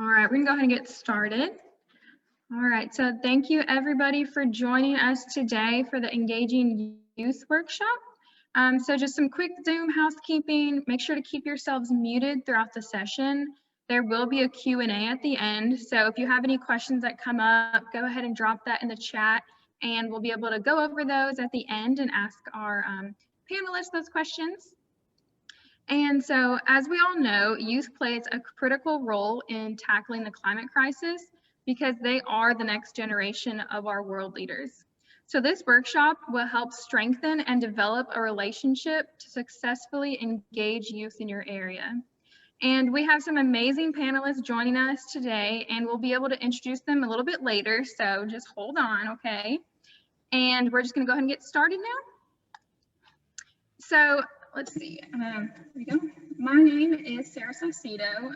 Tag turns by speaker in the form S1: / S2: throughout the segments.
S1: All right, we're gonna go ahead and get started. All right, so thank you everybody for joining us today for the Engaging Youth Workshop. So just some quick Zoom housekeeping. Make sure to keep yourselves muted throughout the session. There will be a Q&A at the end. So if you have any questions that come up, go ahead and drop that in the chat and we'll be able to go over those at the end and ask our panelists those questions. And so, as we all know, youth plays a critical role in tackling the climate crisis because they are the next generation of our world leaders. So this workshop will help strengthen and develop a relationship to successfully engage youth in your area. And we have some amazing panelists joining us today, and we'll be able to introduce them a little bit later, so just hold on, okay? And we're just gonna go ahead and get started now. So let's see, here we go. My name is Sarah Saucedo.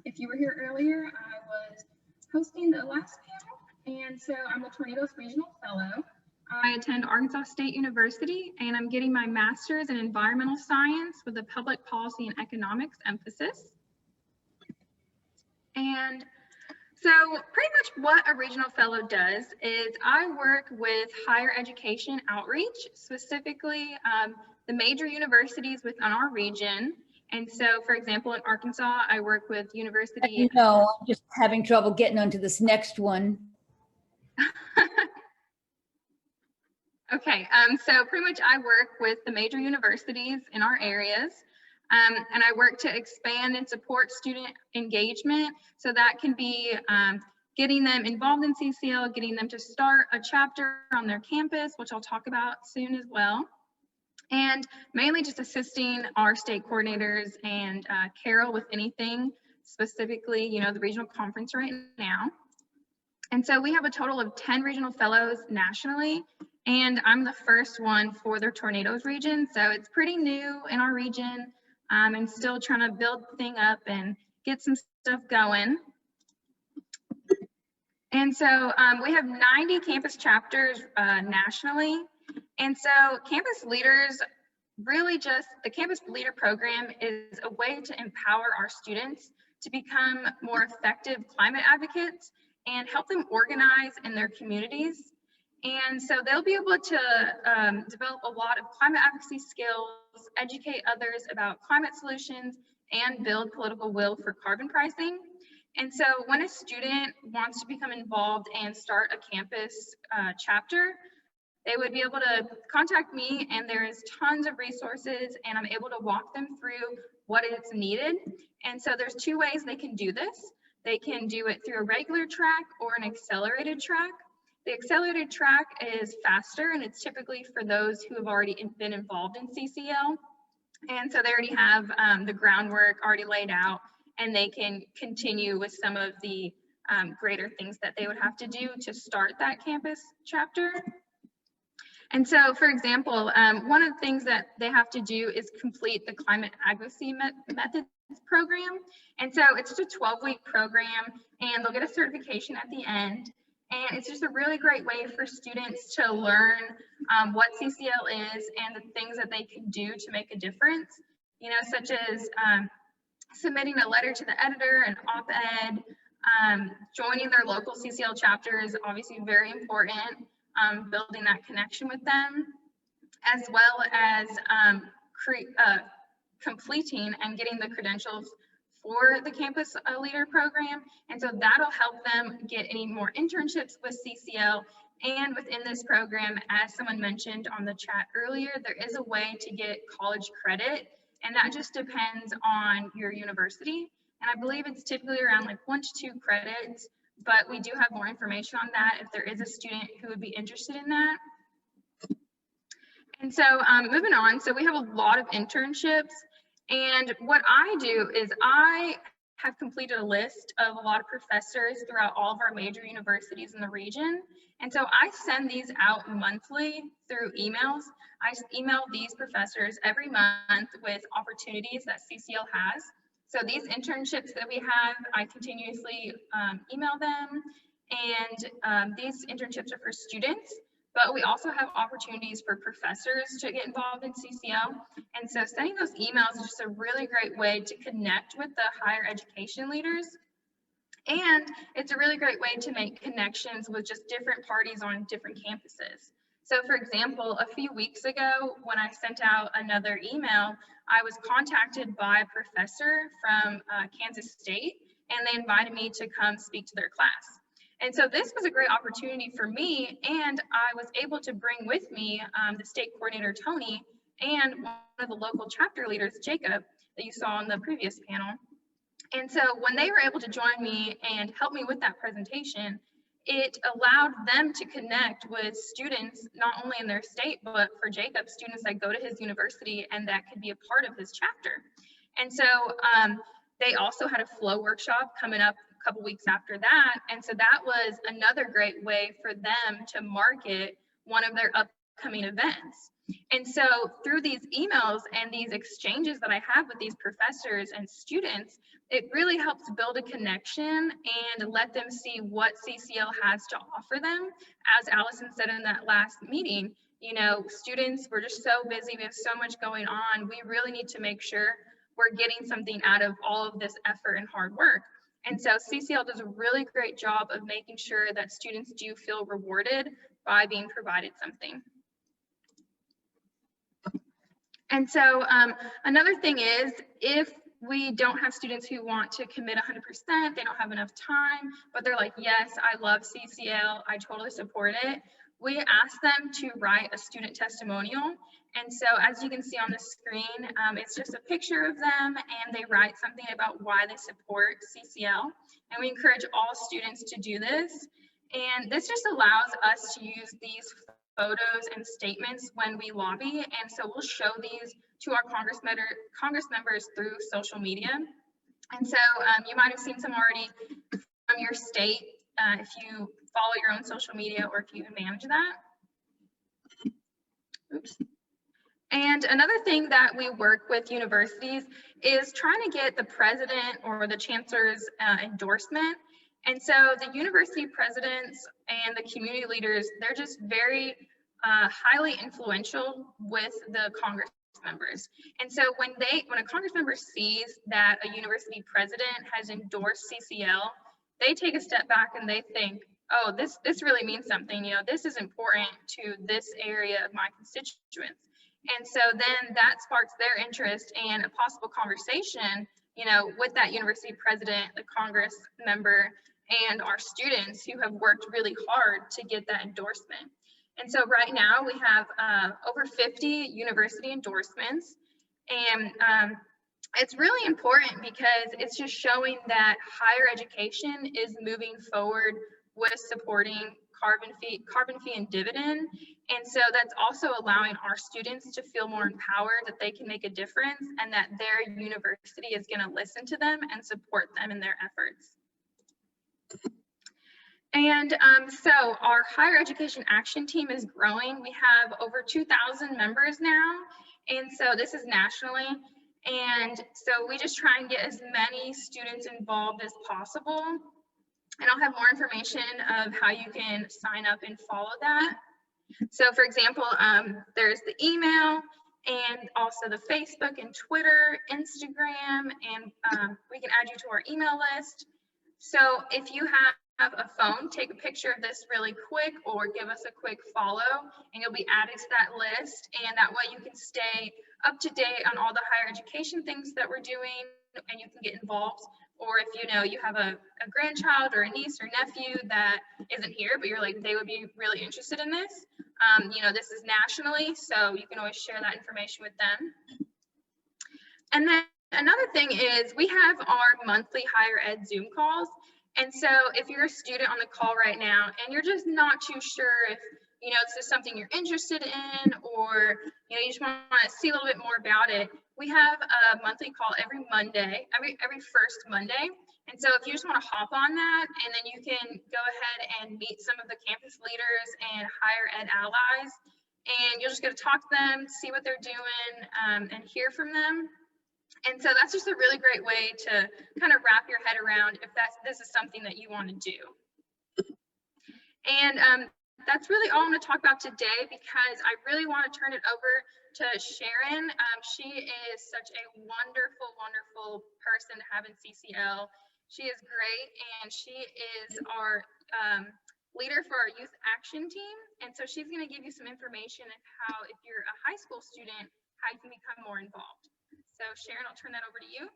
S1: If you were here earlier, I was hosting the last panel, and so I'm a Tornadoes Regional Fellow. I attend Arkansas State University, and I'm getting my master's in environmental science with a public policy and economics emphasis. And so pretty much what a regional fellow does is I work with higher education outreach, specifically the major universities within our region. And so, for example, in Arkansas, I work with University.
S2: No, I'm just having trouble getting onto this next one.
S1: Okay, so pretty much I work with the major universities in our areas. And I work to expand and support student engagement. So that can be getting them involved in CCL, getting them to start a chapter on their campus, which I'll talk about soon as well. And mainly just assisting our state coordinators and Carol with anything, specifically, you know, the regional conference right now. And so we have a total of 10 regional fellows nationally, and I'm the first one for their Tornadoes region. So it's pretty new in our region. And still trying to build the thing up and get some stuff going. And so we have 90 campus chapters nationally. And so campus leaders, really just the campus leader program is a way to empower our students to become more effective climate advocates and help them organize in their communities. And so they'll be able to develop a lot of climate advocacy skills, educate others about climate solutions, and build political will for carbon pricing. And so when a student wants to become involved and start a campus chapter, they would be able to contact me, and there is tons of resources, and I'm able to walk them through what is needed. And so there's two ways they can do this. They can do it through a regular track or an accelerated track. The accelerated track is faster, and it's typically for those who have already been involved in CCL. And so they already have the groundwork already laid out, and they can continue with some of the greater things that they would have to do to start that campus chapter. And so, for example, one of the things that they have to do is complete the climate advocacy methods program. And so it's just a 12-week program, and they'll get a certification at the end. And it's just a really great way for students to learn what CCL is and the things that they can do to make a difference, you know, such as submitting a letter to the editor, an op-ed, joining their local CCL chapter is obviously very important, building that connection with them, as well as completing and getting the credentials for the campus leader program. And so that'll help them get any more internships with CCL. And within this program, as someone mentioned on the chat earlier, there is a way to get college credit, and that just depends on your university. And I believe it's typically around like 1 to 2 credits, but we do have more information on that if there is a student who would be interested in that. And so moving on, so we have a lot of internships. And what I do is I have completed a list of a lot of professors throughout all of our major universities in the region. And so I send these out monthly through emails. I email these professors every month with opportunities that CCL has. So these internships that we have, I continuously email them. And these internships are for students, but we also have opportunities for professors to get involved in CCL. And so sending those emails is just a really great way to connect with the higher education leaders And it's a really great way to make connections with just different parties on different campuses. So for example, a few weeks ago, when I sent out another email, I was contacted by a professor from Kansas State, and they invited me to come speak to their class. And so this was a great opportunity for me, and I was able to bring with me the state coordinator, Tony, and one of the local chapter leaders, Jacob, that you saw on the previous panel. And so when they were able to join me and help me with that presentation, it allowed them to connect with students, not only in their state, but for Jacob, students that go to his university and that could be a part of his chapter. And so they also had a flow workshop coming up a couple weeks after that. And so that was another great way for them to market one of their upcoming events. And so through these emails and these exchanges that I have with these professors and students, it really helps build a connection and let them see what CCL has to offer them. As Allison said in that last meeting, you know, students, we're just so busy, we have so much going on. We really need to make sure we're getting something out of all of this effort and hard work. And so CCL does a really great job of making sure that students do feel rewarded by being provided something. And so another thing is, if we don't have students who want to commit 100%, they don't have enough time, but they're like, yes, I love CCL, I totally support it, we ask them to write a student testimonial. And so as you can see on the screen, it's just a picture of them, and they write something about why they support CCL. And we encourage all students to do this. And this just allows us to use these photos and statements when we lobby. And so we'll show these to our Congress members through social media. And so you might have seen some already from your state if you follow your own social media or if you manage that. Oops. And another thing that we work with universities is trying to get the president or the chancellor's endorsement. And so the university presidents and the community leaders, they're just very highly influential with the Congress members. And so when a Congress member sees that a university president has endorsed CCL, they take a step back and they think, oh, this really means something. You know, this is important to this area of my constituents. And so then that sparks their interest and a possible conversation, you know, with that university president, the Congress member, and our students who have worked really hard to get that endorsement. And so right now we have over 50 university endorsements, and it's really important because it's just showing that higher education is moving forward with supporting carbon fee and dividend. And so that's also allowing our students to feel more empowered, that they can make a difference, and that their university is going to listen to them and support them in their efforts. And so our higher education action team is growing. We have over 2,000 members now. And so this is nationally. And so we just try and get as many students involved as possible. And I'll have more information of how you can sign up and follow that. So for example, there's the email and also the Facebook and Twitter, Instagram, and we can add you to our email list. So if you have a phone, take a picture of this really quick or give us a quick follow and you'll be added to that list. And that way you can stay up to date on all the higher education things that we're doing and you can get involved. Or if you know you have a grandchild or a niece or nephew that isn't here, but you're like, they would be really interested in this. You know, this is nationally, so you can always share that information with them. And then another thing is we have our monthly higher ed Zoom calls. And so if you're a student on the call right now and you're just not too sure if, you know, this is something you're interested in, or, you know, you just want to see a little bit more about it, we have a monthly call every Monday, every first Monday. And so if you just want to hop on that, and then you can go ahead and meet some of the campus leaders and higher ed allies, and you'll just get to talk to them, see what they're doing, and hear from them. And so that's just a really great way to kind of wrap your head around if this is something that you want to do. And that's really all I'm going to talk about today, because I really want to turn it over to Sharon. She is such a wonderful, wonderful person to have in CCL. She is great, and she is our leader for our youth action team. And so she's going to give you some information of how, if you're a high school student, how you can become more involved. So Sharon, I'll turn that over to you.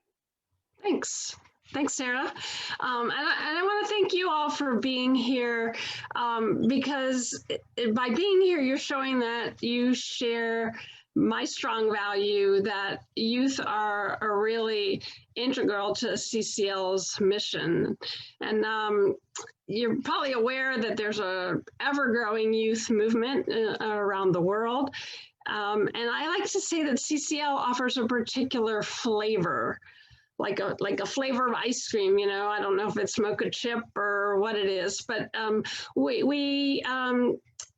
S3: Thanks. Thanks, Sarah. And I want to thank you all for being here, because by being here, you're showing that you share my strong value that youth are really integral to CCL's mission. And you're probably aware that there's a ever-growing youth movement around the world. And I like to say that CCL offers a particular flavor, like a flavor of ice cream. You know, I don't know if it's mocha chip or what it is, but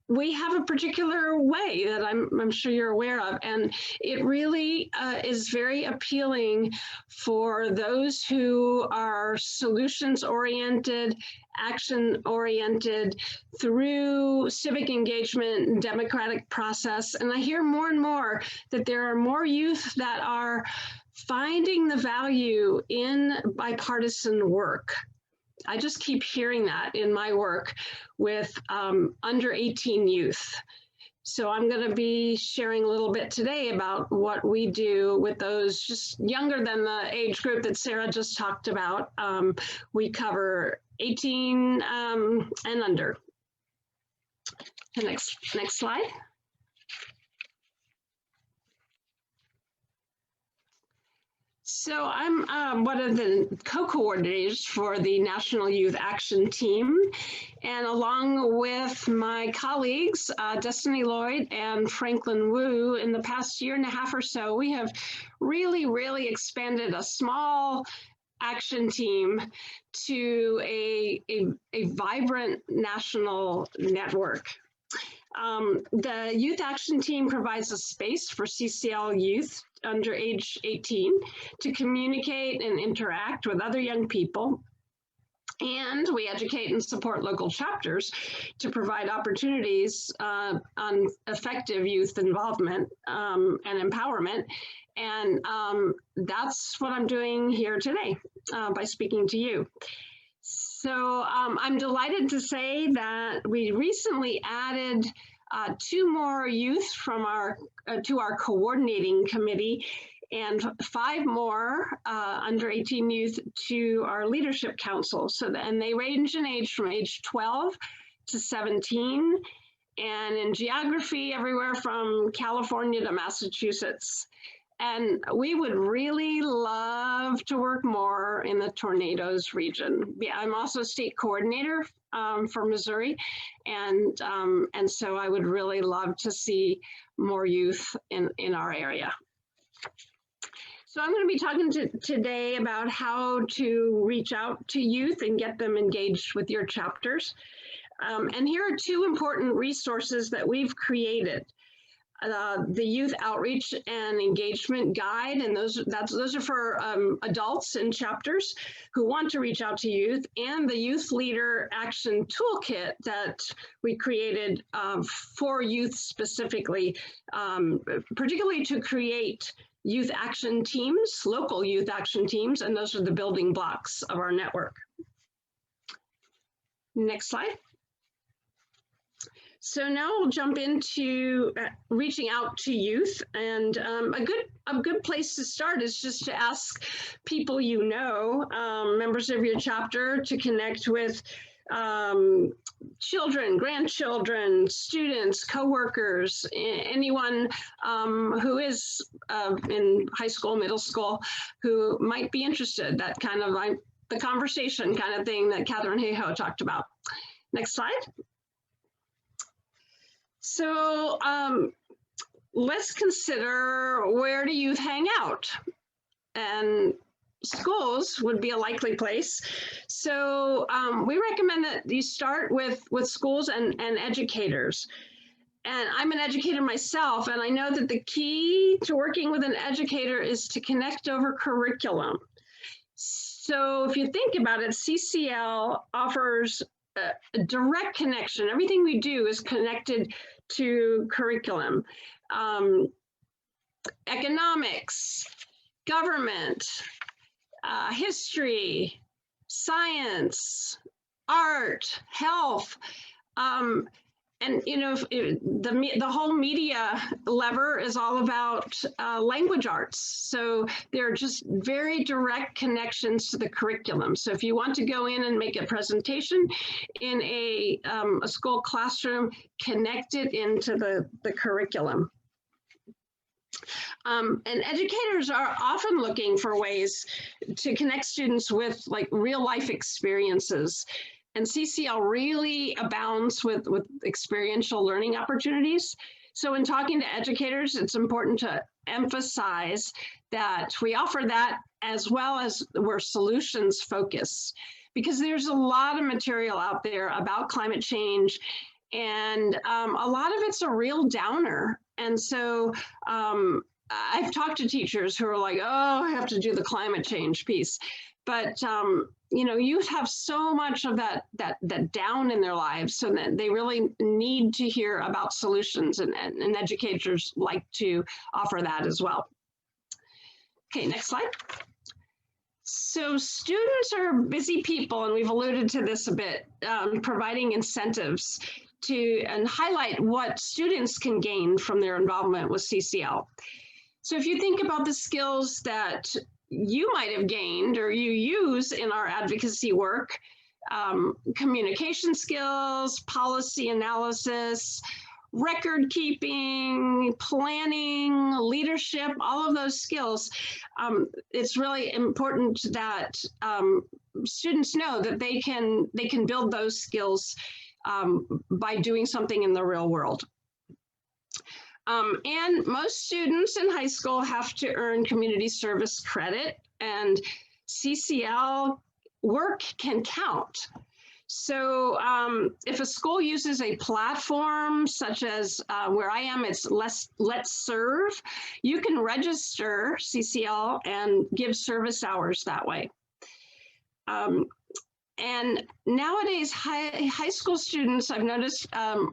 S3: we have a particular way that I'm sure you're aware of, and it really is very appealing for those who are solutions-oriented, action-oriented through civic engagement and democratic process. And I hear more and more that there are more youth that are finding the value in bipartisan work. I just keep hearing that in my work with under 18 youth. So I'm going to be sharing a little bit today about what we do with those just younger than the age group that Sarah just talked about. We cover 18 and under. The next slide. So I'm one of the co-coordinators for the National Youth Action Team. And along with my colleagues, Destiny Lloyd and Franklin Wu, in the past year and a half or so, we have really expanded a small action team to a vibrant national network. The Youth Action Team provides a space for CCL youth under age 18 to communicate and interact with other young people. And we educate and support local chapters to provide opportunities on effective youth involvement and empowerment. And that's what I'm doing here today by speaking to you. So I'm delighted to say that we recently added 2 more youth from to our coordinating committee, and 5 more under 18 youth to our leadership council. And they range in age from age 12 to 17, and in geography everywhere from California to Massachusetts. And we would really love to work more in the Tornadoes region. I'm also state coordinator for Missouri, and so I would really love to see more youth in our area. So I'm going to be talking today about how to reach out to youth and get them engaged with your chapters. And here are 2 important resources that we've created. The Youth Outreach and Engagement Guide, and those are for adults in chapters who want to reach out to youth, and the Youth Leader Action Toolkit that we created for youth specifically, particularly to create youth action teams, local youth action teams, and those are the building blocks of our network. Next slide. So now we'll jump into reaching out to youth, and a good place to start is just to ask people you know, members of your chapter, to connect with children, grandchildren, students, coworkers, anyone who is in high school, middle school, who might be interested. That kind of like the conversation kind of thing that Catherine Hayhoe talked about. Next slide. So let's consider, where do youth hang out? And schools would be a likely place. So we recommend that you start with schools and educators. And I'm an educator myself, and I know that the key to working with an educator is to connect over curriculum. So if you think about it, CCL offers a direct connection. Everything we do is connected to curriculum. Economics, government, history, science, art, health. And you know, the whole media lever is all about language arts. So there are just very direct connections to the curriculum. So if you want to go in and make a presentation in a school classroom, connect it into the curriculum. And educators are often looking for ways to connect students with like real life experiences. And CCL really abounds with experiential learning opportunities. So in talking to educators, it's important to emphasize that we offer that as well as we're solutions focused, because there's a lot of material out there about climate change, and a lot of it's a real downer. And so I've talked to teachers who are like, oh, I have to do the climate change piece. But you know, youth have so much of that down in their lives, so that they really need to hear about solutions, and educators like to offer that as well. Okay, next slide. So students are busy people, and we've alluded to this a bit, providing incentives to and highlight what students can gain from their involvement with CCL. So if you think about the skills that you might have gained or you use in our advocacy work, communication skills, policy analysis, record keeping, planning, leadership, all of those skills, it's really important that students know that they can build those skills by doing something in the real world. And most students in high school have to earn community service credit, and CCL work can count. So if a school uses a platform such as where I am, it's Let's Serve, you can register CCL and give service hours that way. And nowadays, high school students, I've noticed,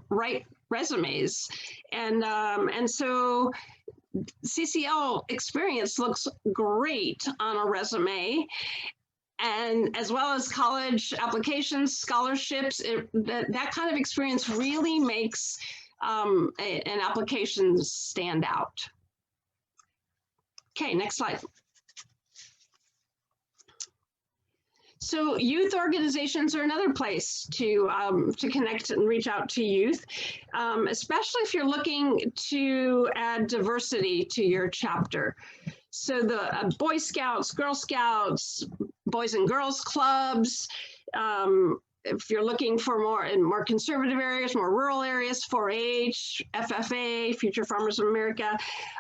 S3: write resumes, and so CCL experience looks great on a resume, and as well as college applications, scholarships. That kind of experience really makes an application stand out. Okay, next slide. So youth organizations are another place to connect and reach out to youth, especially if you're looking to add diversity to your chapter. So the Boy Scouts, Girl Scouts, Boys and Girls Clubs, if you're looking for more in more conservative areas, more rural areas, 4-H, FFA, Future Farmers of America,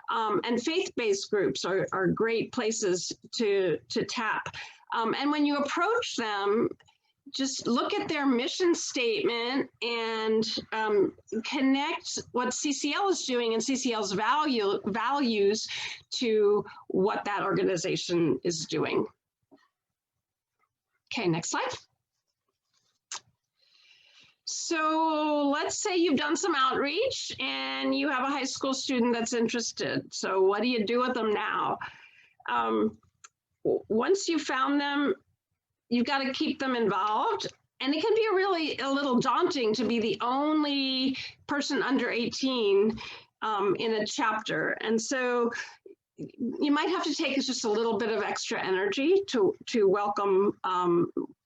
S3: and faith-based groups are great places to tap. And when you approach them, just look at their mission statement and connect what CCL is doing and CCL's values to what that organization is doing. Okay, next slide. So let's say you've done some outreach and you have a high school student that's interested. So what do you do with them now? Once you found them, you've got to keep them involved. And it can be a little daunting to be the only person under 18 in a chapter. And so you might have to take just a little bit of extra energy to welcome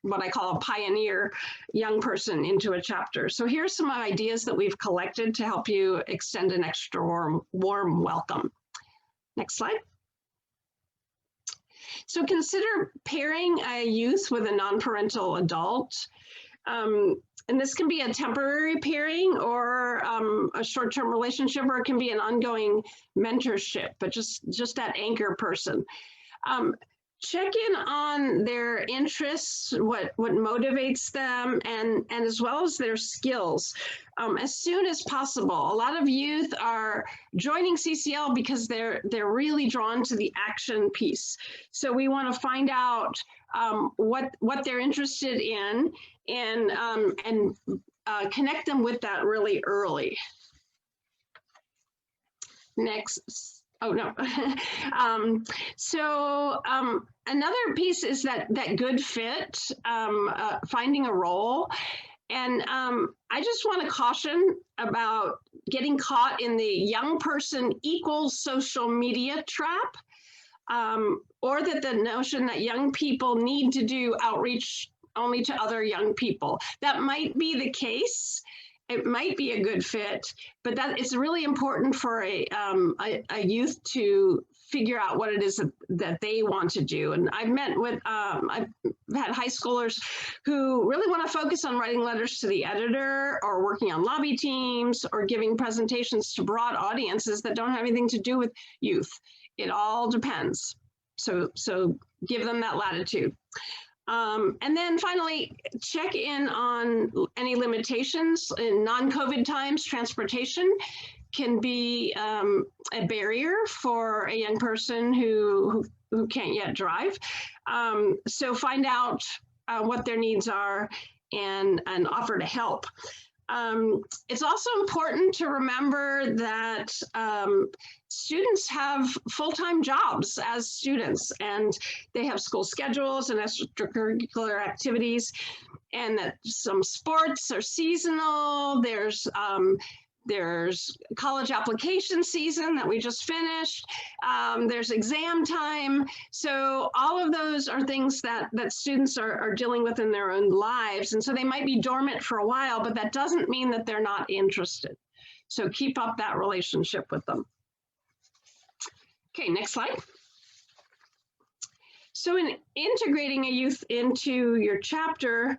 S3: what I call a pioneer young person into a chapter. So here's some ideas that we've collected to help you extend an extra warm welcome. Next slide. So consider pairing a youth with a non-parental adult. And this can be a temporary pairing or a short-term relationship, or it can be an ongoing mentorship, but just that anchor person. Check in on their interests, what motivates them, and as well as their skills as soon as possible. A lot of youth are joining CCL because they're really drawn to the action piece. So we want to find out what they're interested in and connect them with that really early. Next. Oh, no. Another piece is that good fit, finding a role. And I just want to caution about getting caught in the young person equals social media trap, or that the notion that young people need to do outreach only to other young people. That might be the case. It might be a good fit, but that it's really important for a youth to figure out what it is that they want to do. And I've met with, I've had high schoolers who really want to focus on writing letters to the editor or working on lobby teams or giving presentations to broad audiences that don't have anything to do with youth. It all depends. So give them that latitude. And then finally, check in on any limitations in non-COVID times. Transportation can be a barrier for a young person who can't yet drive. So find out what their needs are and offer to help. It's also important to remember that students have full-time jobs as students, and they have school schedules and extracurricular activities, and that some sports are seasonal. There's college application season that we just finished. There's exam time. So all of those are things that students are dealing with in their own lives. And so they might be dormant for a while, but that doesn't mean that they're not interested. So keep up that relationship with them. Okay, next slide. So in integrating a youth into your chapter,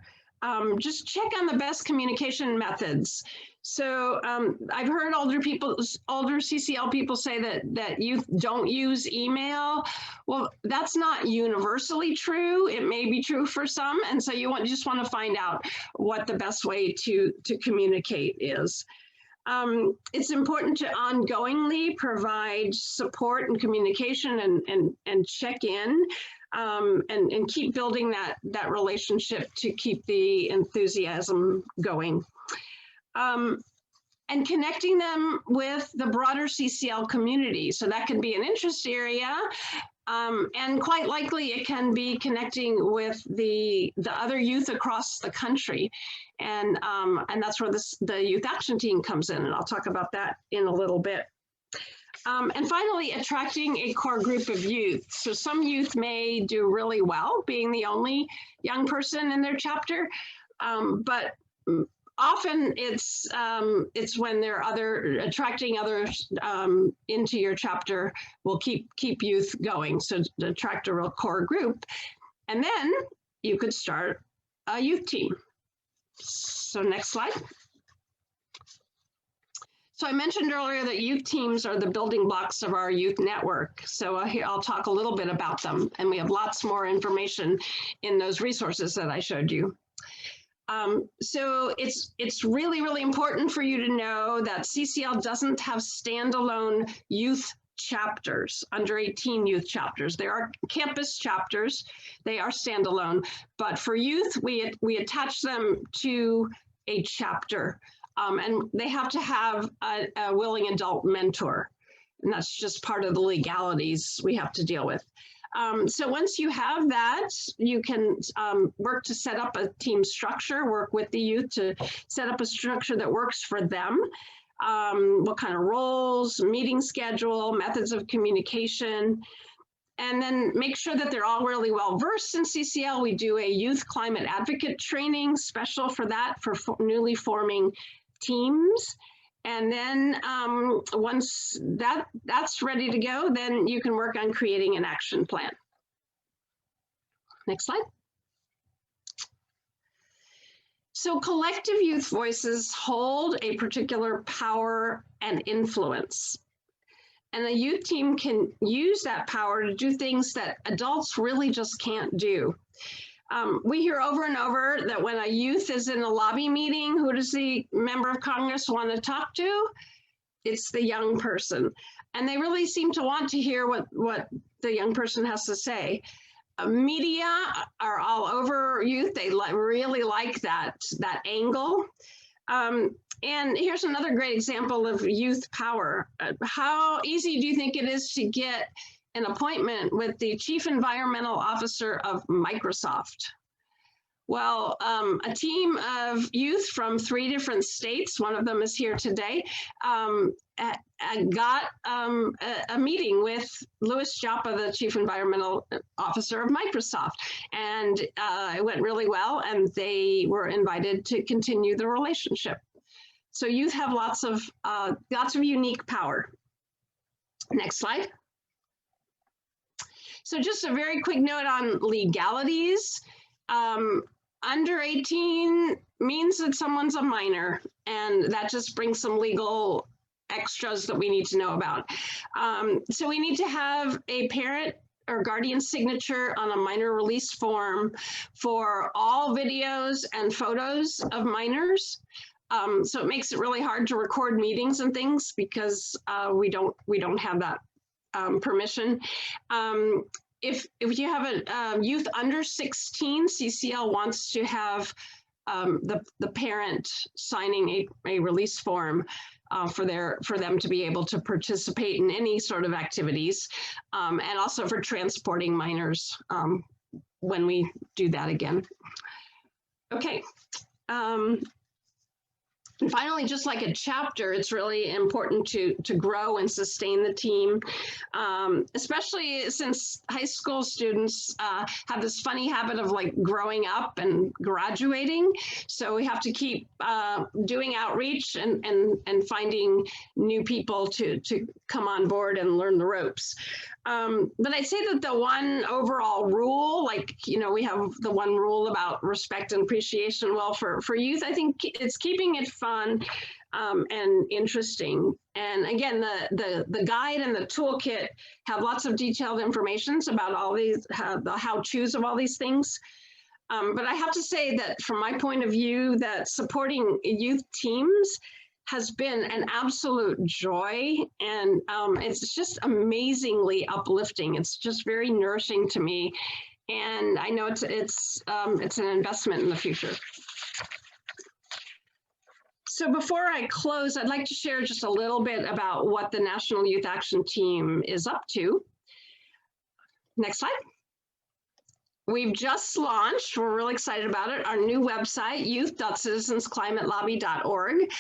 S3: just check on the best communication methods. So I've heard older CCL people say that youth don't use email. Well, that's not universally true. It may be true for some, and so you just want to find out what the best way to communicate is. It's important to ongoingly provide support and communication and check in. And keep building that relationship to keep the enthusiasm going. And connecting them with the broader CCL community. So that can be an interest area, and quite likely it can be connecting with the other youth across the country. And that's where the Youth Action Team comes in, and I'll talk about that in a little bit. And finally, attracting a core group of youth. So some youth may do really well being the only young person in their chapter, but often it's when they're attracting others into your chapter will keep youth going. So to attract a real core group, and then you could start a youth team. So next slide. So I mentioned earlier that youth teams are the building blocks of our youth network. So I'll talk a little bit about them, and we have lots more information in those resources that I showed you. So it's really, really important for you to know that CCL doesn't have standalone youth chapters, under 18 youth chapters. There are campus chapters, they are standalone, but for youth, we attach them to a chapter. And they have to have a willing adult mentor. And that's just part of the legalities we have to deal with. So once you have that, you can work to set up a team structure, work with the youth to set up a structure that works for them. What kind of roles, meeting schedule, methods of communication, and then make sure that they're all really well versed in CCL. We do a youth climate advocate training special for that, for newly forming teams. And then once that's ready to go, then you can work on creating an action plan. Next slide. So collective youth voices hold a particular power and influence. And the youth team can use that power to do things that adults really just can't do. We hear over and over that when a youth is in a lobby meeting, who does the member of Congress want to talk to? It's the young person. And they really seem to want to hear what the young person has to say. Media are all over youth. They really like that angle. And here's another great example of youth power. How easy do you think it is to get an appointment with the Chief Environmental Officer of Microsoft. Well, a team of youth from 3 different states, one of them is here today, got a meeting with Louis Joppa, the Chief Environmental Officer of Microsoft, and it went really well, and they were invited to continue the relationship. So youth have lots of unique power. Next slide. So just a very quick note on legalities. Under 18 means that someone's a minor, and that just brings some legal extras that we need to know about. So we need to have a parent or guardian signature on a minor release form for all videos and photos of minors. So it makes it really hard to record meetings and things because we don't have that permission. If you have a youth under 16, CCL wants to have the parent signing a release form for them to be able to participate in any sort of activities, and also for transporting minors when we do that again. Okay. And finally, just like a chapter, it's really important to grow and sustain the team, especially since high school students have this funny habit of like growing up and graduating. So we have to keep doing outreach and finding new people to come on board and learn the ropes. But I'd say that the one overall rule, like, you know, we have the one rule about respect and appreciation. Well, for youth, I think it's keeping it fun and interesting. And again, the guide and the toolkit have lots of detailed information about all these, the how-tos of all these things. But I have to say that from my point of view, that supporting youth teams has been an absolute joy, and it's just amazingly uplifting. It's just very nourishing to me, and I know it's an investment in the future. So before I close, I'd like to share just a little bit about what the National Youth Action Team is up to. Next slide. We've just launched, we're really excited about it, our new website, youth.citizensclimatelobby.org.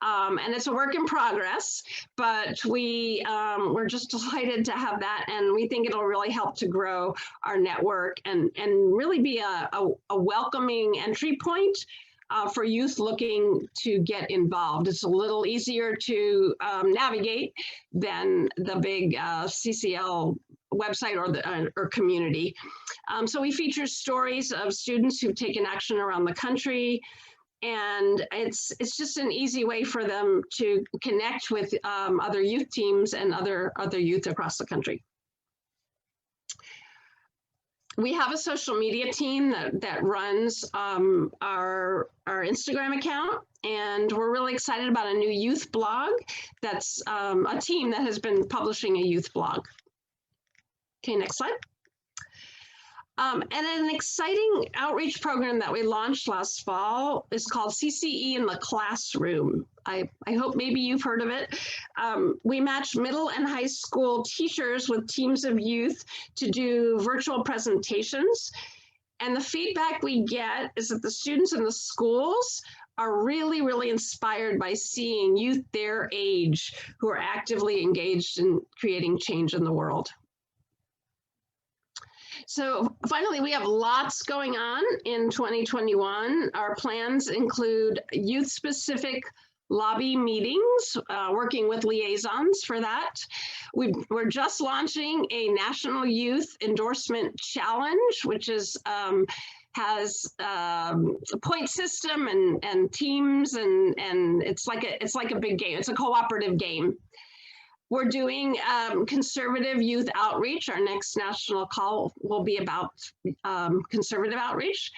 S3: And it's a work in progress, but we're just delighted to have that. And we think it'll really help to grow our network and really be a welcoming entry point for youth looking to get involved. It's a little easier to navigate than the big CCL website or community. So we feature stories of students who've taken action around the country, and it's just an easy way for them to connect with other youth teams and other youth across the country. We have a social media team that runs our Instagram account, and we're really excited about a new youth blog that's a team that has been publishing a youth blog. Okay, next slide. And an exciting outreach program that we launched last fall is called CCE in the Classroom. I hope maybe you've heard of it. We match middle and high school teachers with teams of youth to do virtual presentations. And the feedback we get is that the students in the schools are really, really inspired by seeing youth their age who are actively engaged in creating change in the world. So finally, we have lots going on in 2021. Our plans include youth-specific lobby meetings, working with liaisons for that. We're just launching a National Youth Endorsement Challenge, which is has a point system and teams, and it's like a big game. It's a cooperative game. We're doing conservative youth outreach. Our next national call will be about conservative outreach.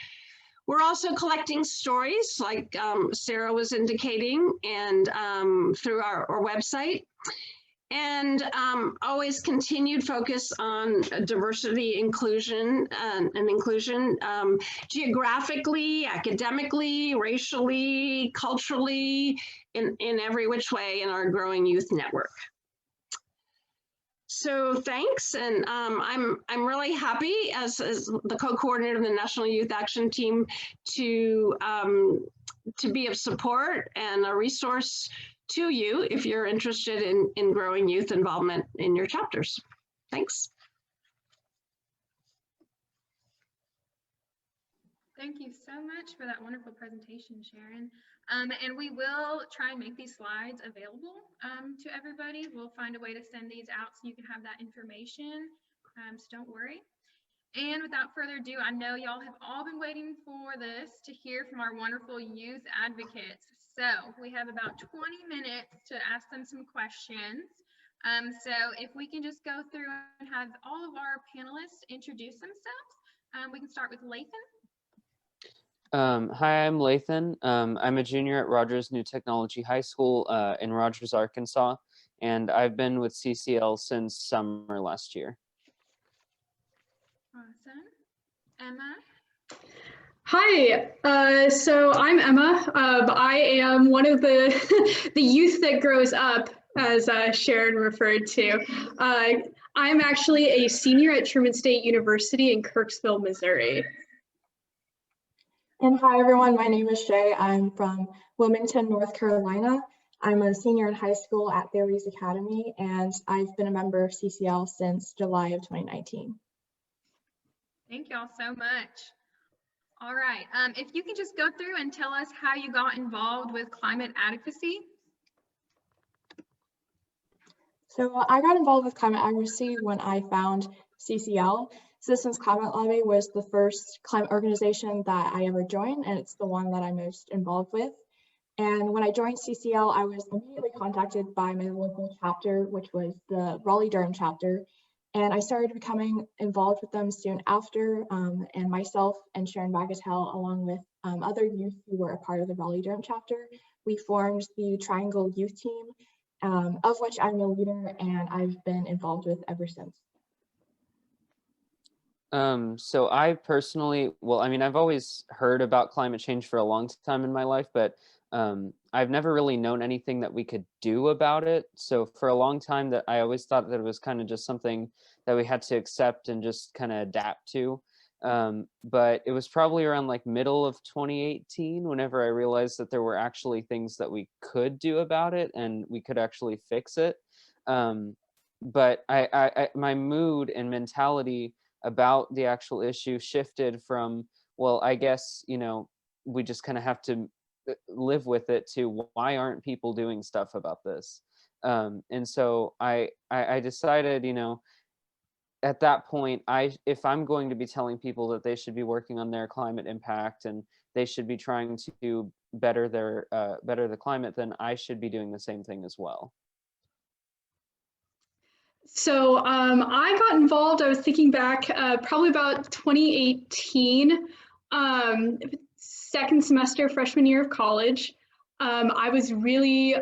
S3: We're also collecting stories like Sarah was indicating, and through our website. And always continued focus on diversity, inclusion, and inclusion geographically, academically, racially, culturally, in every which way in our growing youth network. So thanks, and I'm really happy as the co-coordinator of the National Youth Action Team to be of support and a resource to you if you're interested in growing youth involvement in your chapters. Thanks.
S1: Thank you so much for that wonderful presentation, Sharon. And we will try and make these slides available to everybody. We'll find a way to send these out so you can have that information, so don't worry. And without further ado, I know y'all have all been waiting for this to hear from our wonderful youth advocates. So we have about 20 minutes to ask them some questions. So if we can just go through and have all of our panelists introduce themselves, we can start with Lathan.
S4: Hi, I'm Lathan. I'm a junior at Rogers New Technology High School in Rogers, Arkansas, and I've been with CCL since summer last year.
S1: Awesome. Emma.
S5: Hi, so I'm Emma. I am one of the the youth that grows up, as Sharon referred to. I'm actually a senior at Truman State University in Kirksville, Missouri.
S6: And hi everyone, my name is Shay. I'm from Wilmington, North Carolina. I'm a senior in high school at Thayer-Rees Academy, and I've been a member of CCL since July of 2019.
S1: Thank y'all so much. All right, if you can just go through and tell us how you got involved with climate advocacy.
S6: So I got involved with climate advocacy when I found CCL. Citizens Climate Lobby was the first climate organization that I ever joined, and it's the one that I'm most involved with. And when I joined CCL, I was immediately contacted by my local chapter, which was the Raleigh-Durham chapter. And I started becoming involved with them soon after, and myself and Sharon Bagatelle, along with other youth who were a part of the Raleigh-Durham chapter, we formed the Triangle Youth Team, of which I'm a leader, and I've been involved with ever since.
S4: So I personally, well, I mean, I've always heard about climate change for a long time in my life, but I've never really known anything that we could do about it. So for a long time that I always thought that it was kind of just something that we had to accept and just kind of adapt to. But it was probably around like middle of 2018 whenever I realized that there were actually things that we could do about it and we could actually fix it. But my mood and mentality about the actual issue shifted from, well, I guess, you know, we just kind of have to live with it, to why aren't people doing stuff about this? And so I decided, you know, at that point, if I'm going to be telling people that they should be working on their climate impact and they should be trying to better the climate, then I should be doing the same thing as well.
S5: So I got involved, I was thinking back, probably about 2018, second semester, freshman year of college. I was really,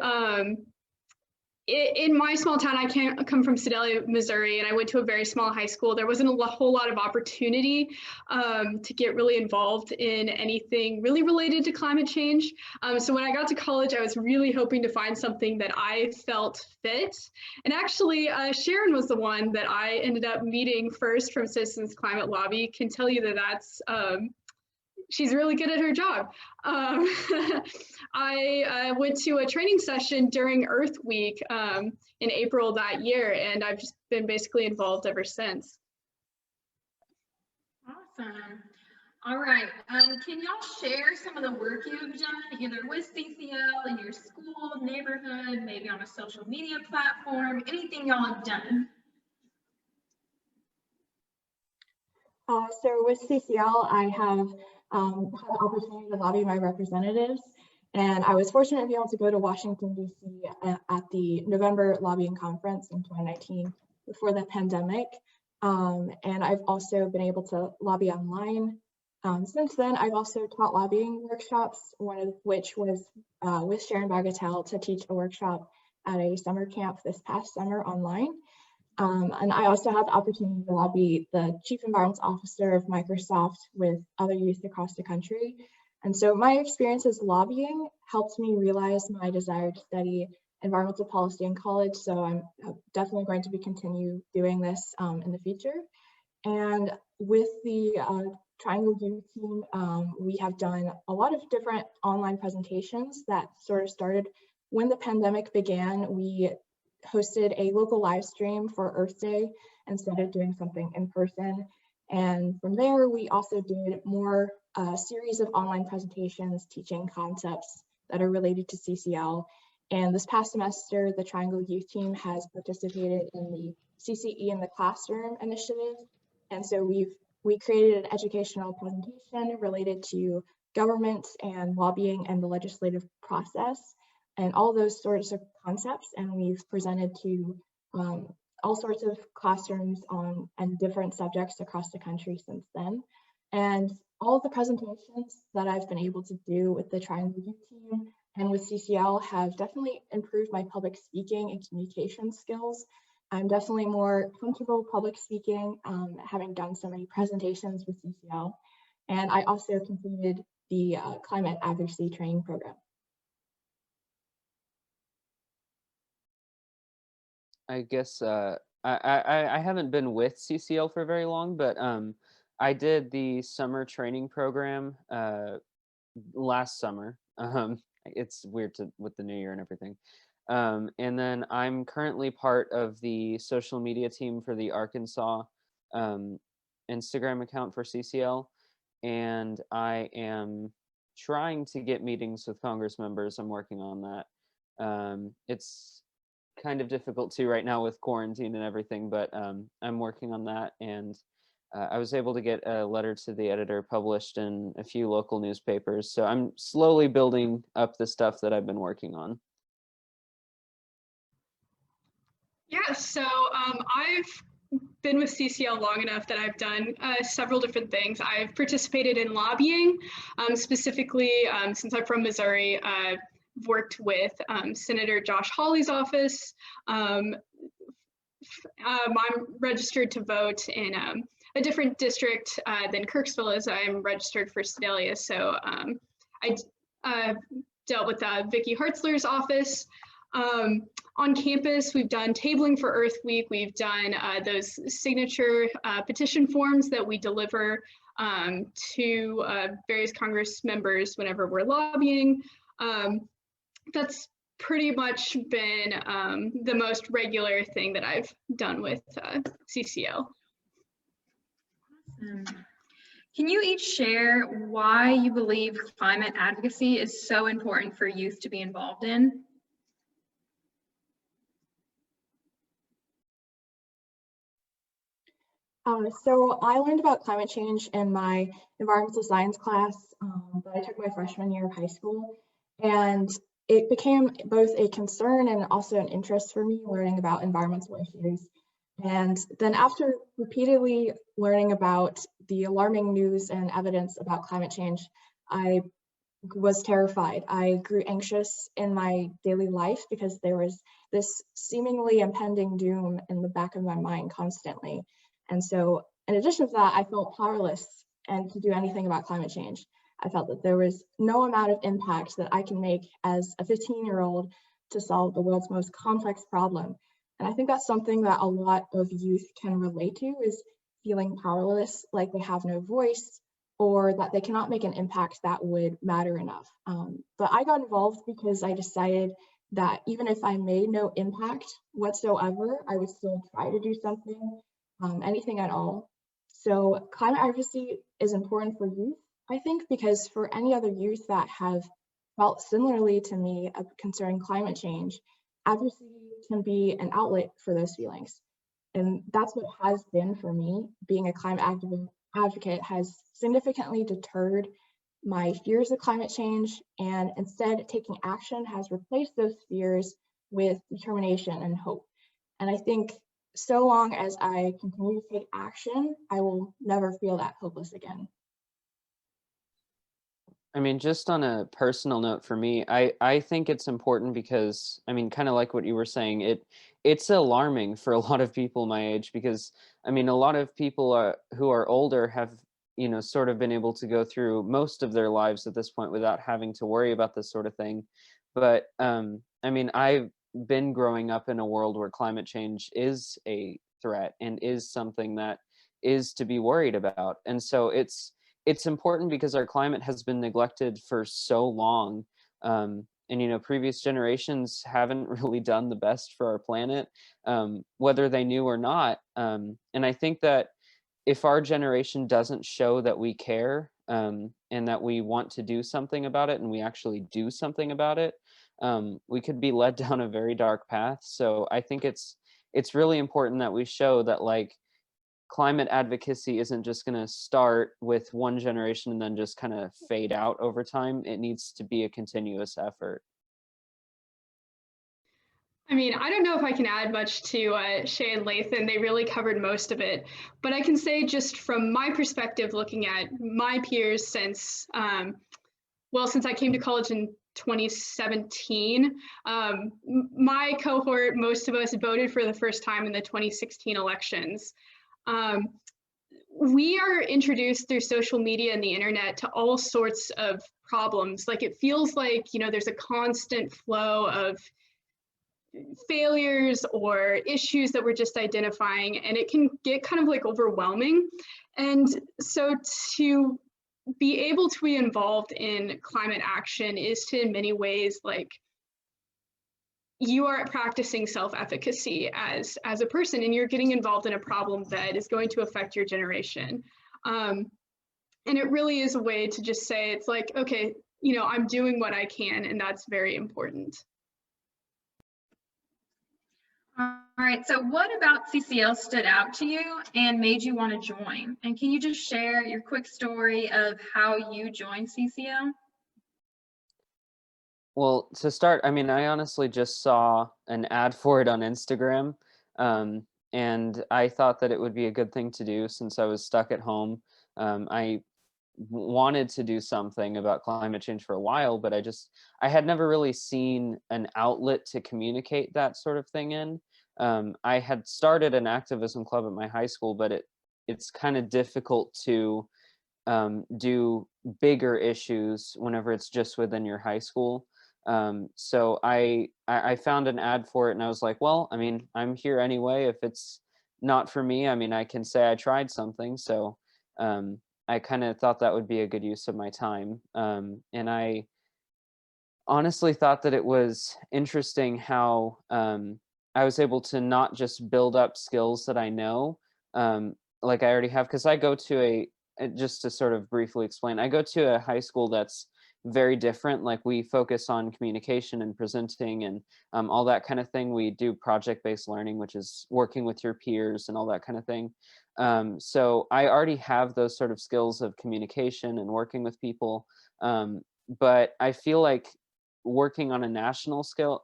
S5: in my small town, I come from Sedalia, Missouri, and I went to a very small high school. There wasn't a whole lot of opportunity to get really involved in anything really related to climate change. So when I got to college, I was really hoping to find something that I felt fit. And actually, Sharon was the one that I ended up meeting first from Citizens Climate Lobby. Can tell you that that's she's really good at her job. I went to a training session during Earth Week in April that year, and I've just been basically involved ever since.
S1: Awesome. All right. Can y'all share some of the work you've done either with CCL in your school, neighborhood, maybe on a social media platform, anything y'all have done?
S6: So with CCL, I have had the opportunity to lobby my representatives, and I was fortunate to be able to go to Washington, D.C. At the November lobbying conference in 2019 before the pandemic. And I've also been able to lobby online. Since then, I've also taught lobbying workshops, one of which was with Sharon Bagatelle to teach a workshop at a summer camp this past summer online. And I also had the opportunity to lobby the Chief Environment Officer of Microsoft with other youth across the country. And so my experiences lobbying helped me realize my desire to study environmental policy in college, so I'm definitely going to be continue doing this in the future. And with the Triangle Youth Team, we have done a lot of different online presentations that sort of started when the pandemic began. We hosted a local live stream for Earth Day instead of doing something in person. And from there, we also did more series of online presentations teaching concepts that are related to CCL. And this past semester, the Triangle Youth Team has participated in the CCE in the Classroom initiative. And so we created an educational presentation related to government and lobbying and the legislative process and all those sorts of concepts. And we've presented to all sorts of classrooms and different subjects across the country since then. And all of the presentations that I've been able to do with the Triangle Youth Team and with CCL have definitely improved my public speaking and communication skills. I'm definitely more comfortable public speaking, having done so many presentations with CCL. And I also completed the climate advocacy training program.
S4: I guess I haven't been with CCL for very long, but I did the summer training program last summer. It's weird with the new year and everything. And then I'm currently part of the social media team for the Arkansas Instagram account for CCL. And I am trying to get meetings with Congress members. I'm working on that. It's kind of difficult too right now with quarantine and everything, but I'm working on that. And I was able to get a letter to the editor published in a few local newspapers. So I'm slowly building up the stuff that I've been working on.
S5: Yeah, so I've been with CCL long enough that I've done several different things. I've participated in lobbying, specifically since I'm from Missouri. I've worked with Senator Josh Hawley's office. I'm registered to vote in a different district than Kirksville is. I'm registered for Sedalia, so I dealt with Vicki Hartzler's office. On campus, we've done tabling for Earth Week. We've done those signature petition forms that we deliver to various Congress members whenever we're lobbying. That's pretty much been the most regular thing that I've done with CCL.
S1: Can you each share why you believe climate advocacy is so important for youth to be involved in?
S6: So I learned about climate change in my environmental science class that I took my freshman year of high school. And it became both a concern and also an interest for me learning about environmental issues. And then after repeatedly learning about the alarming news and evidence about climate change, I was terrified. I grew anxious in my daily life because there was this seemingly impending doom in the back of my mind constantly. And so in addition to that, I felt powerless and to do anything about climate change. I felt that there was no amount of impact that I can make as a 15-year-old to solve the world's most complex problem. And I think that's something that a lot of youth can relate to, is feeling powerless, like they have no voice, or that they cannot make an impact that would matter enough. But I got involved because I decided that even if I made no impact whatsoever, I would still try to do something, anything at all. So climate advocacy is important for youth, I think, because for any other youth that have felt similarly to me concerning climate change, advocacy can be an outlet for those feelings. And that's what has been for me. Being a climate advocate has significantly deterred my fears of climate change, and instead taking action has replaced those fears with determination and hope. And I think so long as I continue to take action, I will never feel that hopeless again.
S4: I mean, just on a personal note for me, I think it's important because, I mean, kind of like what you were saying, it's alarming for a lot of people my age, because, I mean, a lot of people who are older have, you know, sort of been able to go through most of their lives at this point without having to worry about this sort of thing. But I mean, been growing up in a world where climate change is a threat and is something that is to be worried about. And so it's important because our climate has been neglected for so long. And, you know, previous generations haven't really done the best for our planet, whether they knew or not. And I think that if our generation doesn't show that we care, and that we want to do something about it, and we actually do something about it, we could be led down a very dark path. So I think it's really important that we show that, like, climate advocacy isn't just going to start with one generation and then just kind of fade out over time. It needs to be a continuous effort.
S5: I mean, I don't know if I can add much to Shay and Lathan. They really covered most of it. But I can say, just from my perspective, looking at my peers since, since I came to college in 2017, my cohort, most of us voted for the first time in the 2016 elections. We are introduced through social media and the internet to all sorts of problems. Like, it feels like, you know, there's a constant flow of failures or issues that we're just identifying, and it can get kind of like overwhelming. And so to be able to be involved in climate action is to, in many ways, like, you are practicing self-efficacy as a person, and you're getting involved in a problem that is going to affect your generation. And it really is a way to just say, it's like, okay, you know, I'm doing what I can, and that's very important.
S1: All right, so what about CCL stood out to you and made you want to join? And can you just share your quick story of how you joined CCL?
S4: Well, to start, I mean, I honestly just saw an ad for it on Instagram, and I thought that it would be a good thing to do since I was stuck at home. I wanted to do something about climate change for a while, but I had never really seen an outlet to communicate that sort of thing in. I had started an activism club at my high school, but it's kind of difficult to do bigger issues whenever it's just within your high school. So I found an ad for it, and I was like, well, I mean, I'm here anyway. If it's not for me, I mean, I can say I tried something. So I kind of thought that would be a good use of my time. And I honestly thought that it was interesting how I was able to not just build up skills that I know, like I already have, because I go to just to sort of briefly explain, I go to a high school that's very different. Like, we focus on communication and presenting and all that kind of thing. We do project-based learning, which is working with your peers and all that kind of thing. So I already have those sort of skills of communication and working with people. But I feel like working on a national scale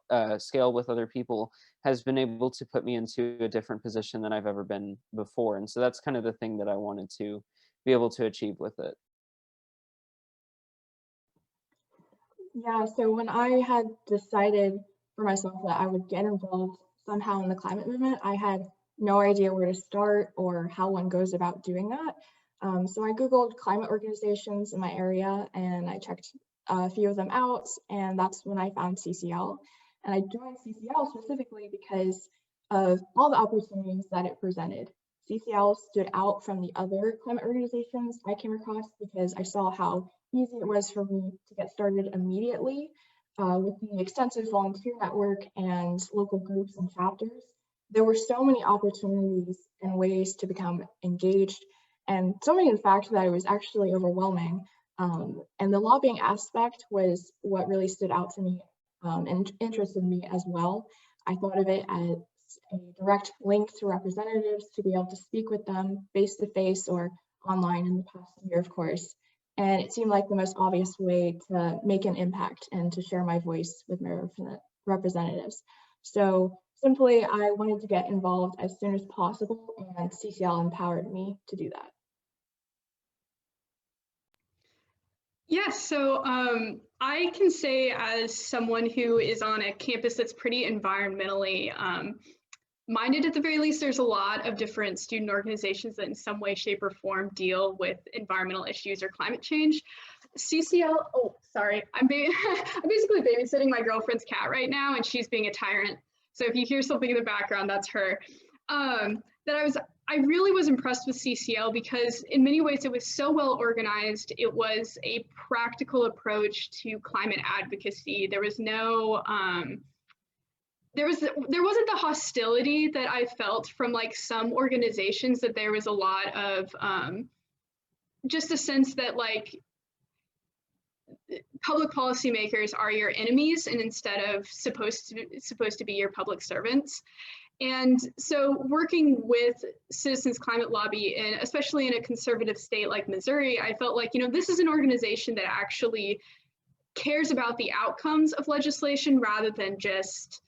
S4: with other people has been able to put me into a different position than I've ever been before. And so that's kind of the thing that I wanted to be able to achieve with it.
S6: Yeah, so when I had decided for myself that I would get involved somehow in the climate movement, I had no idea where to start or how one goes about doing that. So I Googled climate organizations in my area, and I checked a few of them out, and that's when I found CCL. And I joined CCL specifically because of all the opportunities that it presented. CCL stood out from the other climate organizations I came across because I saw how easy it was for me to get started immediately with the extensive volunteer network and local groups and chapters. There were so many opportunities and ways to become engaged, and so many, in fact, that it was actually overwhelming. And the lobbying aspect was what really stood out to me and interested me as well. I thought of it as a direct link to representatives to be able to speak with them face-to-face or online in the past year, of course. And it seemed like the most obvious way to make an impact and to share my voice with my representatives. So simply, I wanted to get involved as soon as possible, and CCL empowered me to do that.
S5: Yeah, so I can say, as someone who is on a campus that's pretty environmentally minded, at the very least, there's a lot of different student organizations that in some way, shape, or form deal with environmental issues or climate change. CCL, oh, sorry. I'm basically babysitting my girlfriend's cat right now, and she's being a tyrant. So if you hear something in the background, that's her. I really was impressed with CCL because in many ways it was so well organized. It was a practical approach to climate advocacy. There was no, there wasn't the hostility that I felt from like some organizations, that there was a lot of just a sense that like public policymakers are your enemies and instead of supposed to be your public servants. And so working with Citizens Climate Lobby, and especially in a conservative state like Missouri, I felt like, this is an organization that actually cares about the outcomes of legislation rather than just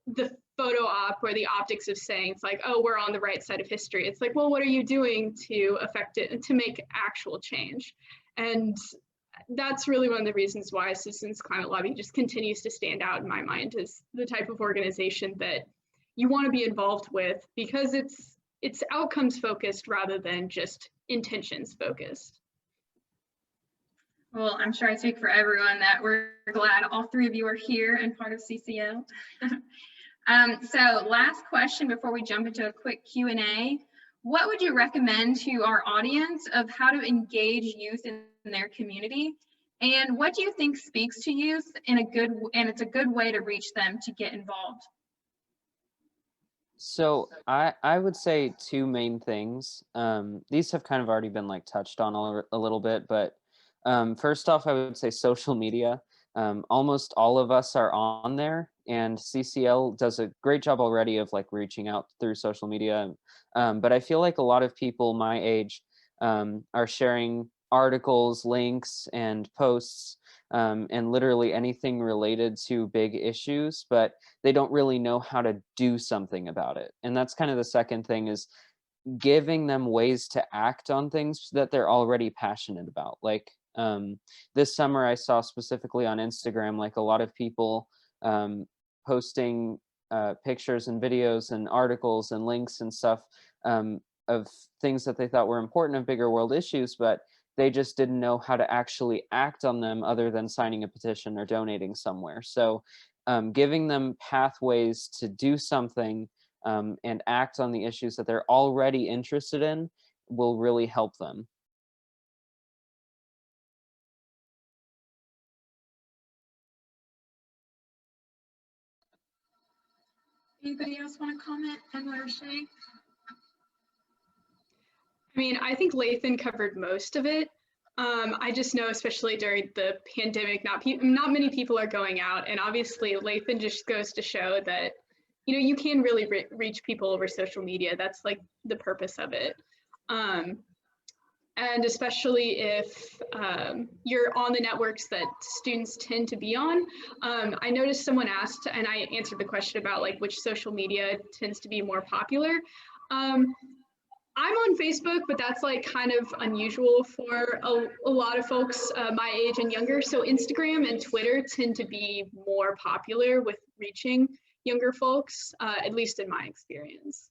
S5: the photo op or the optics of saying it's like, oh, we're on the right side of history. It's like, well, what are you doing to affect it and to make actual change? And that's really one of the reasons why Citizens Climate Lobby just continues to stand out in my mind as the type of organization that you want to be involved with, because it's outcomes focused rather than just intentions focused.
S1: Well, I'm sure I speak for everyone that we're glad all three of you are here and part of CCL. So last question before we jump into a quick Q&A. What would you recommend to our audience of how to engage youth in their community? And what do you think speaks to youth and it's a good way to reach them to get involved?
S4: So I would say two main things. These have kind of already been like touched on a little bit, but first off, I would say social media. Almost all of us are on there, and CCL does a great job already of like reaching out through social media. But I feel like a lot of people my age are sharing articles, links, and posts, and literally anything related to big issues, but they don't really know how to do something about it. And that's kind of the second thing, is giving them ways to act on things that they're already passionate about. Like this summer, I saw specifically on Instagram, like a lot of people posting pictures and videos and articles and links and stuff of things that they thought were important of bigger world issues, but they just didn't know how to actually act on them other than signing a petition or donating somewhere. So giving them pathways to do something and act on the issues that they're already interested in will really help them.
S1: Anybody else want to comment on what we're saying?
S5: I mean, I think Lathan covered most of it. I just know, especially during the pandemic, not many people are going out, and obviously Lathan just goes to show that, you can really reach people over social media. That's like the purpose of it. And especially if you're on the networks that students tend to be on. I noticed someone asked, and I answered the question about like which social media tends to be more popular. I'm on Facebook, but that's like kind of unusual for a lot of folks my age and younger. So Instagram and Twitter tend to be more popular with reaching younger folks, at least in my experience.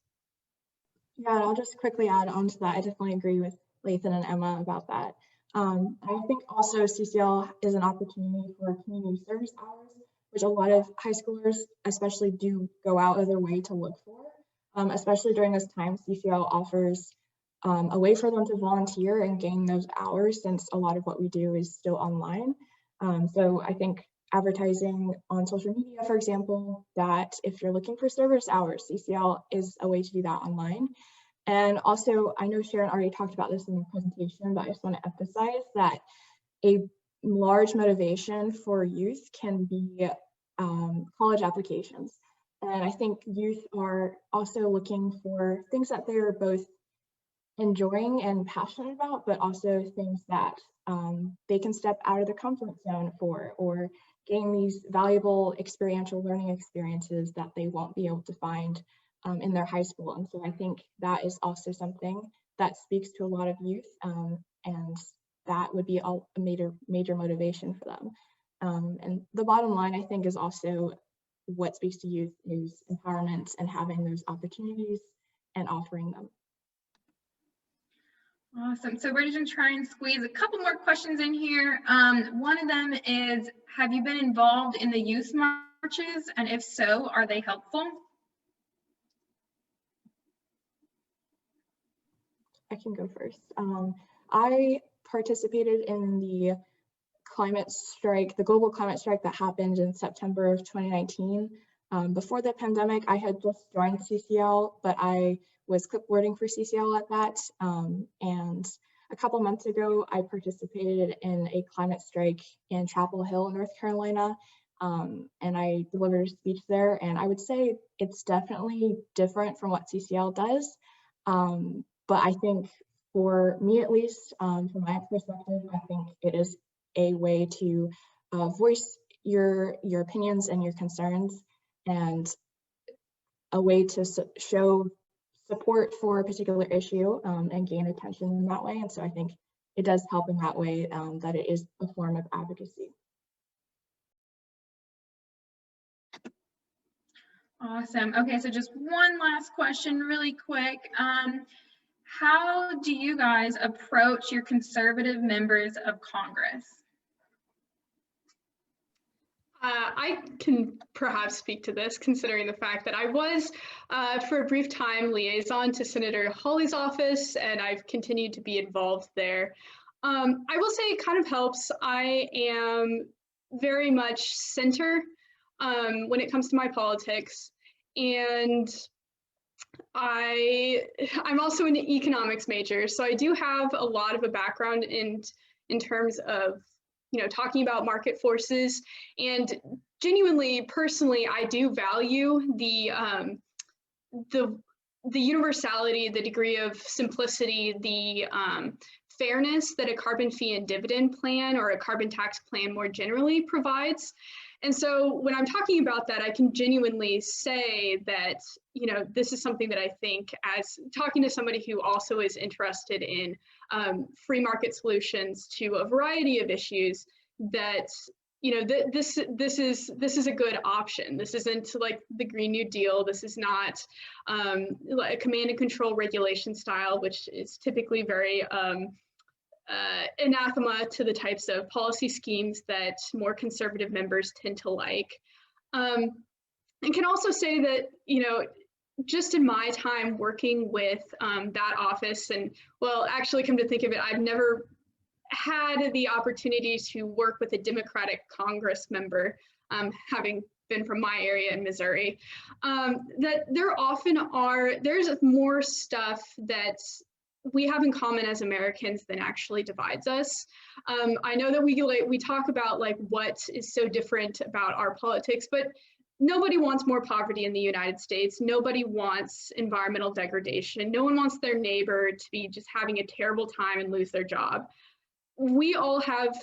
S6: Yeah, I'll just quickly add on to that. I definitely agree with Lathan and Emma about that. I think also CCL is an opportunity for community service hours, which a lot of high schoolers especially do go out of their way to look for. Especially during this time, CCL offers a way for them to volunteer and gain those hours, since a lot of what we do is still online. So I think advertising on social media, for example, that if you're looking for service hours, CCL is a way to do that online. And also, I know Sharon already talked about this in the presentation, but I just want to emphasize that a large motivation for youth can be college applications. And I think youth are also looking for things that they're both enjoying and passionate about, but also things that they can step out of their comfort zone for, or gain these valuable experiential learning experiences that they won't be able to find in their high school. And so I think that is also something that speaks to a lot of youth, and that would be a major motivation for them. And the bottom line, I think, is also what speaks to youth is empowerment and having those opportunities and offering them.
S1: Awesome. So we're just gonna try and squeeze a couple more questions in here. One of them is, have you been involved in the youth marches? And if so, are they helpful?
S6: I can go first. I participated in the climate strike, the global climate strike that happened in September of 2019. Before the pandemic, I had just joined CCL, but I was clipboarding for CCL at that. And a couple months ago, I participated in a climate strike in Chapel Hill, North Carolina. And I delivered a speech there. And I would say it's definitely different from what CCL does. But I think for me, at least, from my perspective, I think it is a way to voice your opinions and your concerns, and a way to show support for a particular issue and gain attention in that way. And so I think it does help in that way, that it is a form of advocacy.
S1: Awesome. Okay, so just one last question really quick. How do you guys approach your conservative members of Congress?
S5: I can perhaps speak to this, considering the fact that I was, for a brief time, liaison to Senator Hawley's office, and I've continued to be involved there. I will say it kind of helps. I am very much center when it comes to my politics, and I'm also an economics major, so I do have a lot of a background in terms of, you know, talking about market forces. And genuinely, personally, I do value the universality, the degree of simplicity, the fairness that a carbon fee and dividend plan, or a carbon tax plan more generally, provides. And so when I'm talking about that, I can genuinely say that, you know, this is something that I think, as talking to somebody who also is interested in free market solutions to a variety of issues, that, you know, this is a good option. This isn't like the Green New Deal. This is not like a command and control regulation style, which is typically very anathema to the types of policy schemes that more conservative members tend to like. And can also say that, you know, just in my time working with that office, and well, actually come to think of it, I've never had the opportunity to work with a Democratic Congress member, having been from my area in Missouri, that there's more stuff that we have in common as Americans than actually divides us. I know that we talk about like what is so different about our politics, but nobody wants more poverty in the United States. Nobody wants environmental degradation. No one wants their neighbor to be just having a terrible time and lose their job. We all have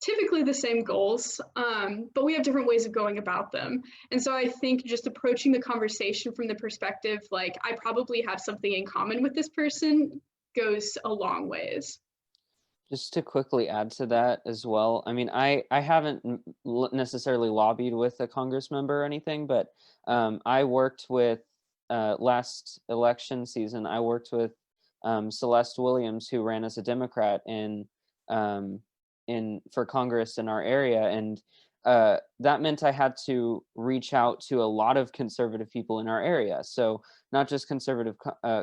S5: typically the same goals, but we have different ways of going about them. And so I think just approaching the conversation from the perspective, like, I probably have something in common with this person, goes a long ways.
S4: Just to quickly add to that as well, I mean, I haven't necessarily lobbied with a Congress member or anything, but I worked with, last election season, I worked with Celeste Williams, who ran as a Democrat for Congress in our area, and that meant I had to reach out to a lot of conservative people in our area. So not just conservative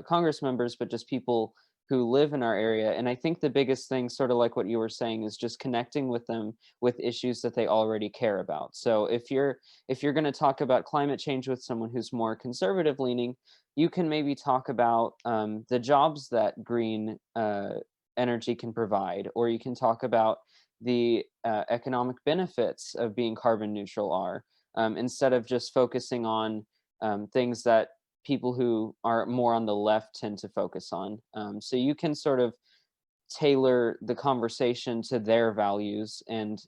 S4: Congress members, but just people who live in our area. And I think the biggest thing, sort of like what you were saying, is just connecting with them with issues that they already care about. So if you're going to talk about climate change with someone who's more conservative leaning, you can maybe talk about the jobs that green energy can provide, or you can talk about the economic benefits of being carbon neutral are, instead of just focusing on things that people who are more on the left tend to focus on. So you can sort of tailor the conversation to their values and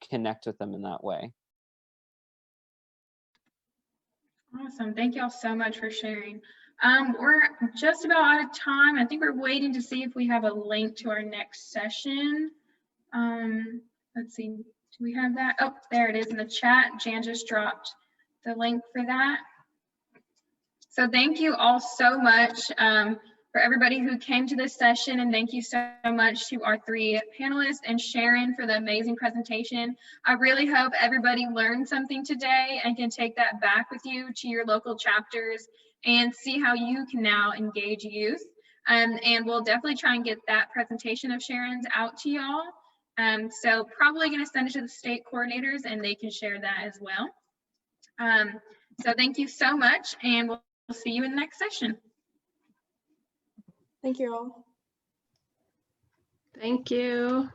S4: connect with them in that way.
S1: Awesome. Thank you all so much for sharing. We're just about out of time. I think we're waiting to see if we have a link to our next session. Let's see, do we have that? Oh, there it is in the chat. Jan just dropped the link for that. So thank you all so much for everybody who came to this session, and thank you so much to our 3 panelists and Sharon for the amazing presentation. I really hope everybody learned something today and can take that back with you to your local chapters and see how you can now engage youth. And we'll definitely try and get that presentation of Sharon's out to y'all. So probably going to send it to the state coordinators and they can share that as well. So thank you so much, and we'll see you in the next session.
S6: Thank you all.
S3: Thank you.